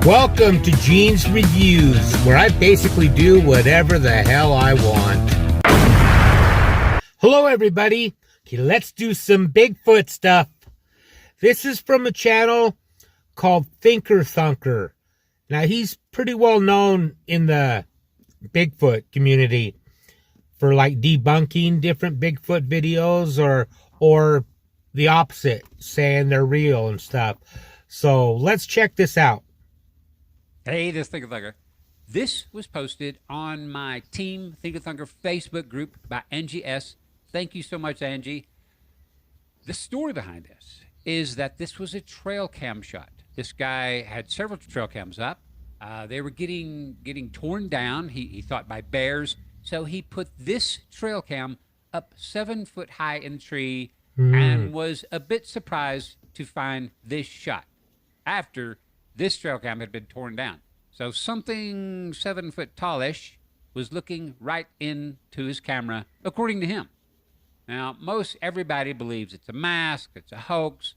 Welcome to Gene's Reviews, where I basically do whatever the hell I want. Hello everybody. Okay, let's do some Bigfoot stuff. This is from a channel called Thinker Thunker. Now he's pretty well known in the Bigfoot community for like debunking different Bigfoot videos or the opposite, saying they're real and stuff. So let's check this out. Hey, this is Thinker Thunker. This was posted on my Team Thinker Thunker Facebook group by Angie S. Thank you so much, Angie. The story behind this is that this was a trail cam shot. This guy had several trail cams up. They were getting torn down, he thought, by bears. So he put this trail cam up 7 foot high in the tree and was a bit surprised to find this shot after this trail cam had been torn down. So something 7 foot tallish was looking right into his camera, according to him. Now, most everybody believes it's a mask, it's a hoax,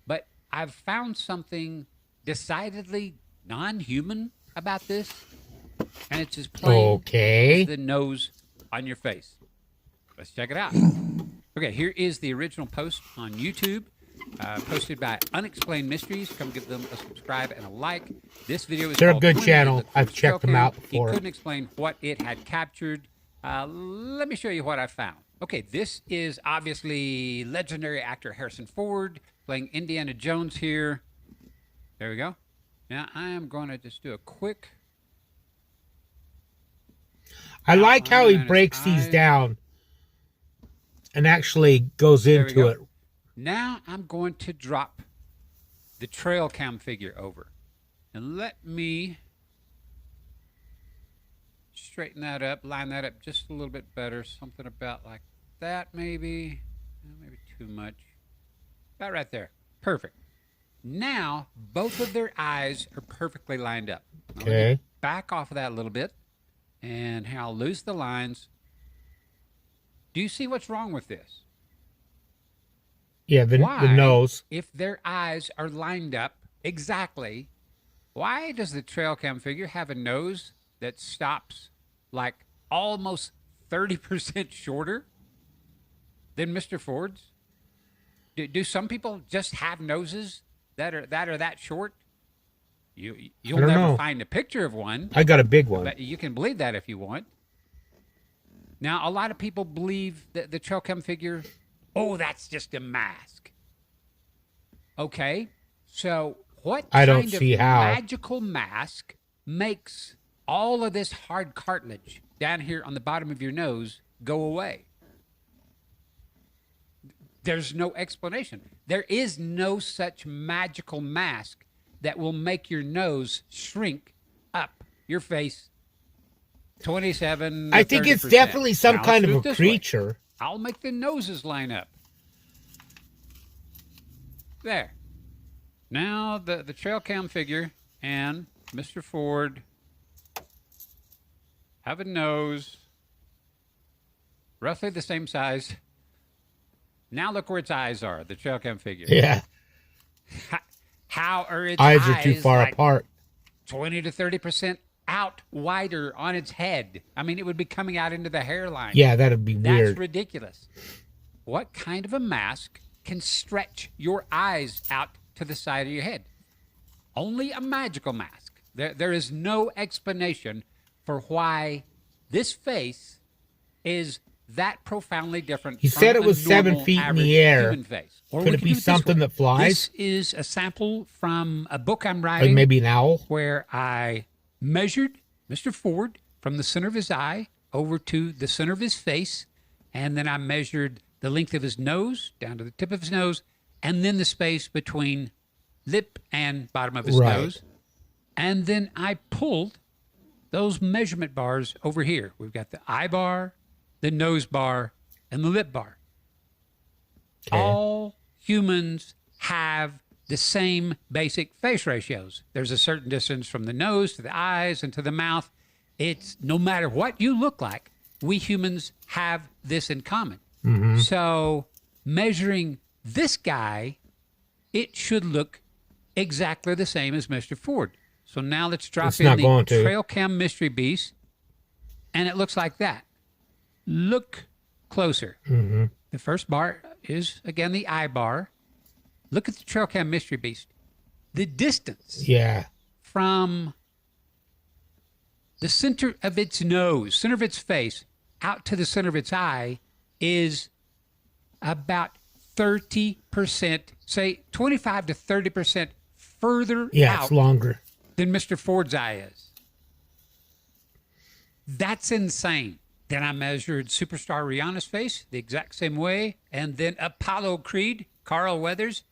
but I've found something decidedly non-human about this, and it's as plain as the nose on your face. Let's check it out. Okay, here is the original post on YouTube. Posted by Unexplained Mysteries. Come give them a subscribe and a like. This video is They're a good channel. I've checked them out before. He couldn't explain what it had captured. Let me show you what I found. Okay, this is obviously legendary actor Harrison Ford playing Indiana Jones here. There we go. Now I am going to just do a quick. I like how he breaks these down and actually goes into it. Now I'm going to drop the trail cam figure over. And let me straighten that up, line that up just a little bit better. Something about like that maybe. Maybe too much. About right there. Perfect. Now both of their eyes are perfectly lined up. Okay. Back off of that a little bit. And here I'll lose the lines. Do you see what's wrong with this? Yeah, the nose. If their eyes are lined up exactly, why does the trail cam figure have a nose that stops like almost 30% shorter than Mr. Ford's? Do some people just have noses that are that short? You'll never find a picture of one. I got a big one. But you can believe that if you want. Now, a lot of people believe that the trail cam figure, oh, that's just a mask. Okay, so what kind of magical mask makes all of this hard cartilage down here on the bottom of your nose go away? There's no explanation. There is no such magical mask that will make your nose shrink up your face 27 I think 30%. It's definitely some kind of a creature. Way. I'll make the noses line up. There. Now the trail cam figure and Mr. Ford have a nose roughly the same size. Now look where its eyes are, the trail cam figure. Yeah. How are its eyes are too far apart? 20 to 30% out wider on its head. I mean, it would be coming out into the hairline. Yeah, that'd be weird. That's ridiculous. What kind of a mask can stretch your eyes out to the side of your head? Only a magical mask. There is no explanation for why this face is that profoundly different. He said it was 7 feet in the air. Or could it be something that flies? This is a sample from a book I'm writing. Like maybe an owl? Where I measured Mr. Ford from the center of his eye over to the center of his face, and then I measured the length of his nose down to the tip of his nose, and then the space between lip and bottom of his nose. And then I pulled those measurement bars over here. We've got the eye bar, the nose bar, and the lip bar. Okay. All humans have the same basic face ratios. There's a certain distance from the nose to the eyes and to the mouth. It's no matter what you look like, we humans have this in common. Mm-hmm. So measuring this guy, it should look exactly the same as Mr. Ford. So now let's drop It's in not the going to. Trailcam Mystery Beast, and it looks like that. Look closer. Mm-hmm. The first bar is, again, the eye bar. Look at the Trailcam Mystery Beast. The distance Yeah. from the center of its nose, center of its face, out to the center of its eye is about 30%, say 25 to 30% further Yeah, out it's longer. than Mr. Ford's eye is. That's insane. Then I measured Superstar Rihanna's face the exact same way, and then Apollo Creed, Carl Weathers.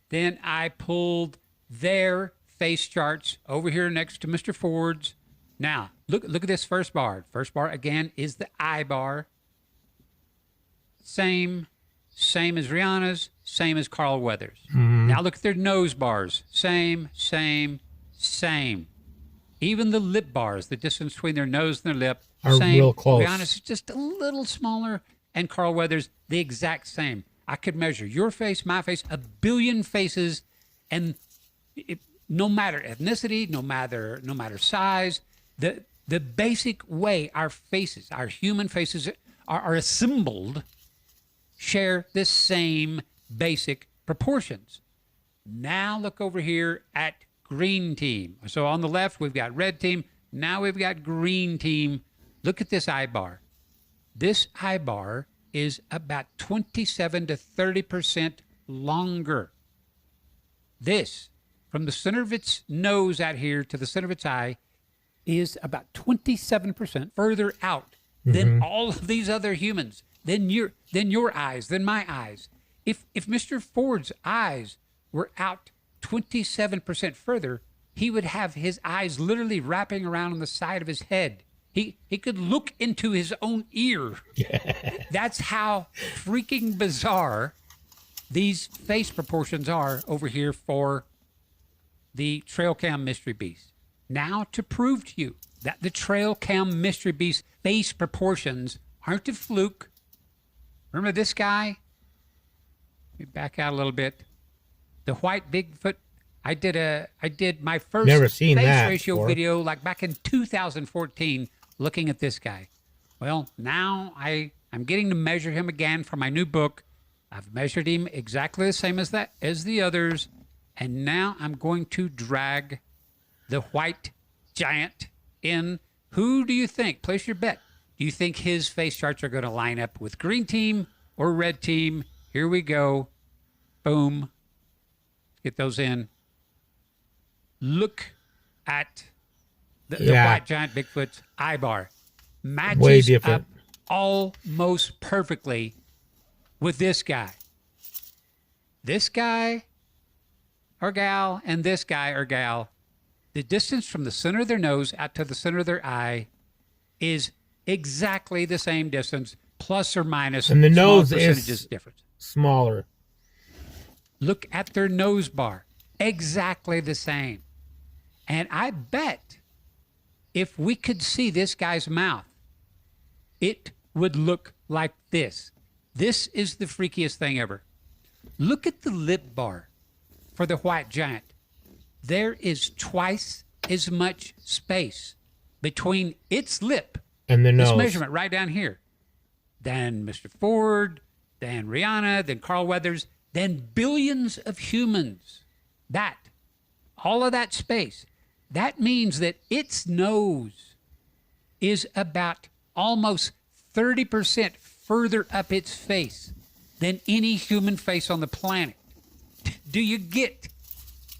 Then I pulled their face charts over here next to Mr. Ford's. Now, look at this first bar. First bar, again, is the eye bar. Same as Rihanna's, same as Carl Weathers. Mm-hmm. Now look at their nose bars. Same. Even the lip bars, the distance between their nose and their lip, are same. real close. Rihanna's is just a little smaller, and Carl Weathers, the exact same. I could measure your face, my face, 1 billion faces, and no matter ethnicity, no matter size, the basic way our faces, our human faces are assembled, share the same basic proportions. Now look over here at green team. So on the left, we've got red team. Now we've got green team. Look at this eye bar. This eye bar is about 27 to 30% longer. This, from the center of its nose out here to the center of its eye, is about 27% further out than all of these other humans, than your eyes, than my eyes. If Mr. Ford's eyes were out 27% further, he would have his eyes literally wrapping around on the side of his head. He could look into his own ear. That's how freaking bizarre these face proportions are over here for the Trailcam Mystery Beast. Now, to prove to you that the Trailcam Mystery Beast face proportions aren't a fluke, remember this guy? Let me back out a little bit. The white Bigfoot. I did my first Never seen face that ratio before. video like back in 2014 looking at this guy. Well, now I'm getting to measure him again for my new book. I've measured him exactly the same as the others, and now I'm going to drag the white giant in. Who do you think? Place your bet. Do you think his face charts are going to line up with green team or red team? Here we go. Boom. Get those in. Look at the white giant Bigfoot's eye bar. Matches Way different. up almost perfectly with this guy. This guy or gal and this guy or gal, the distance from the center of their nose out to the center of their eye is exactly the same distance, plus or minus And the small nose percentages is difference. smaller. Look at their nose bar. Exactly the same. And I bet if we could see this guy's mouth, it would look like this. This is the freakiest thing ever. Look at the lip bar for the white giant. There is twice as much space between its lip, And the this nose. measurement right down here, than Mr. Ford, than Rihanna, than Carl Weathers, than billions of humans. All of that space, that means that its nose is about almost 30% further up its face than any human face on the planet. Do you get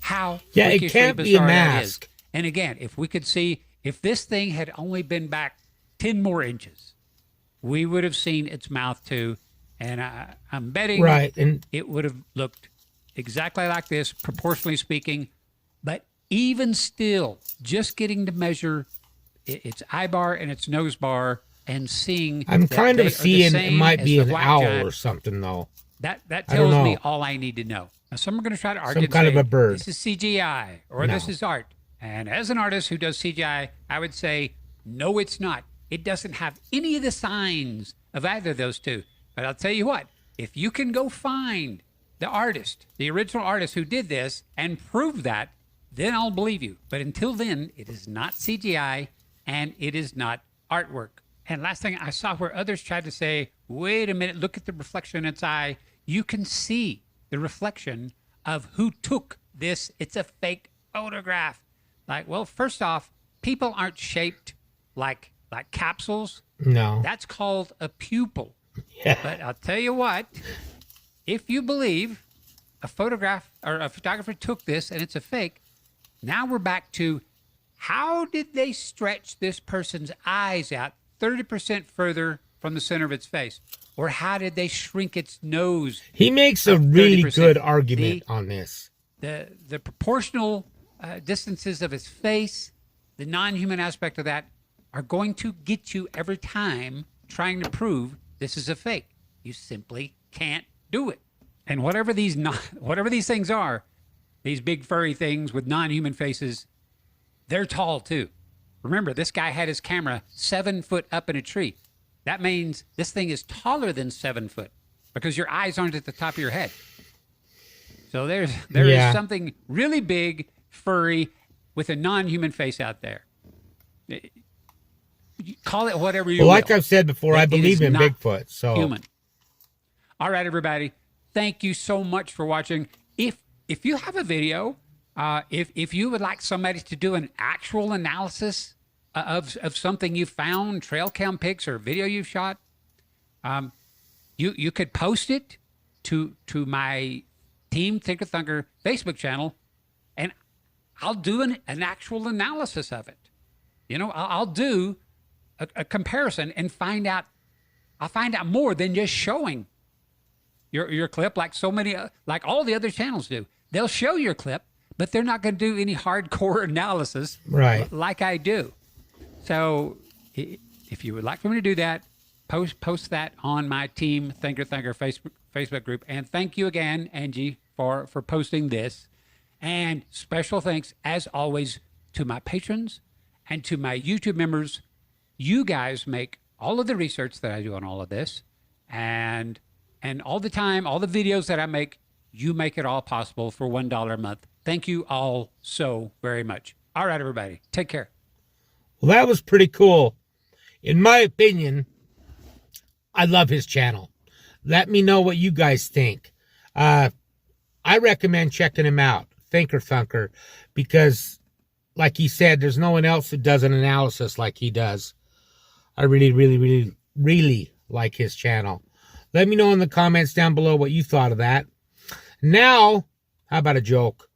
how Yeah, it freakishly can't be a bizarre that is? mask. And again, if we could see, if this thing had only been back 10 more inches, we would have seen its mouth too. And I'm betting Right, and it would have looked exactly like this, proportionally speaking. But even still, just getting to measure its eye bar and its nose bar and seeing I'm that kind they of are the seeing it same might as be the an white owl giant, or something, though. that I don't tells me know. all I need to know. Now, some are going to try to argue Some and kind of say, a bird. this is CGI or No. this is art. And as an artist who does CGI, I would say, no, it's not. It doesn't have any of the signs of either of those two. But I'll tell you what, if you can go find the artist, the original artist who did this and prove that, then I'll believe you. But until then, it is not CGI and it is not artwork. And last thing, I saw where others tried to say, wait a minute, look at the reflection in its eye. You can see the reflection of who took this. It's a fake photograph. Like, well, first off, people aren't shaped like capsules. No. That's called a pupil. Yeah. But I'll tell you what, if you believe a photograph or a photographer took this and it's a fake, now we're back to how did they stretch this person's eyes out 30% further from the center of its face? Or how did they shrink its nose? He makes a really good argument on this. The proportional distances of his face, the non-human aspect of that, are going to get you every time trying to prove this is a fake. You simply can't do it. And whatever these things are, these big furry things with non-human faces, they're tall too. Remember, this guy had his camera 7 foot up in a tree. That means this thing is taller than 7 foot because your eyes aren't at the top of your head. So there is something really big, furry, with a non-human face out there. You call it whatever you will. Like I've said before, I believe in Bigfoot. So human. All right, everybody. Thank you so much for watching. If you have a video, if you would like somebody to do an actual analysis of something you found, Trailcam pics or video you've shot, you could post it to my Team Thinker Thunker Facebook channel, and I'll do an actual analysis of it. You know, I'll do a comparison and I'll find out more than just showing your clip like so many, like all the other channels do. They'll show your clip, but they're not going to do any hardcore analysis like I do. So if you would like for me to do that, post that on my Team Thinker Thunker Facebook group. And thank you again, Angie, for posting this. And special thanks, as always, to my patrons and to my YouTube members. You guys make all of the research that I do on all of this. And all the time, all the videos that I make, you make it all possible for $1 a month. Thank you all so very much. All right, everybody. Take care. Well, that was pretty cool. In my opinion, I love his channel. Let me know what you guys think. I recommend checking him out, Thinker Thunker, because, like he said, there's no one else that does an analysis like he does. I really, really, really, really like his channel. Let me know in the comments down below what you thought of that. Now, how about a joke?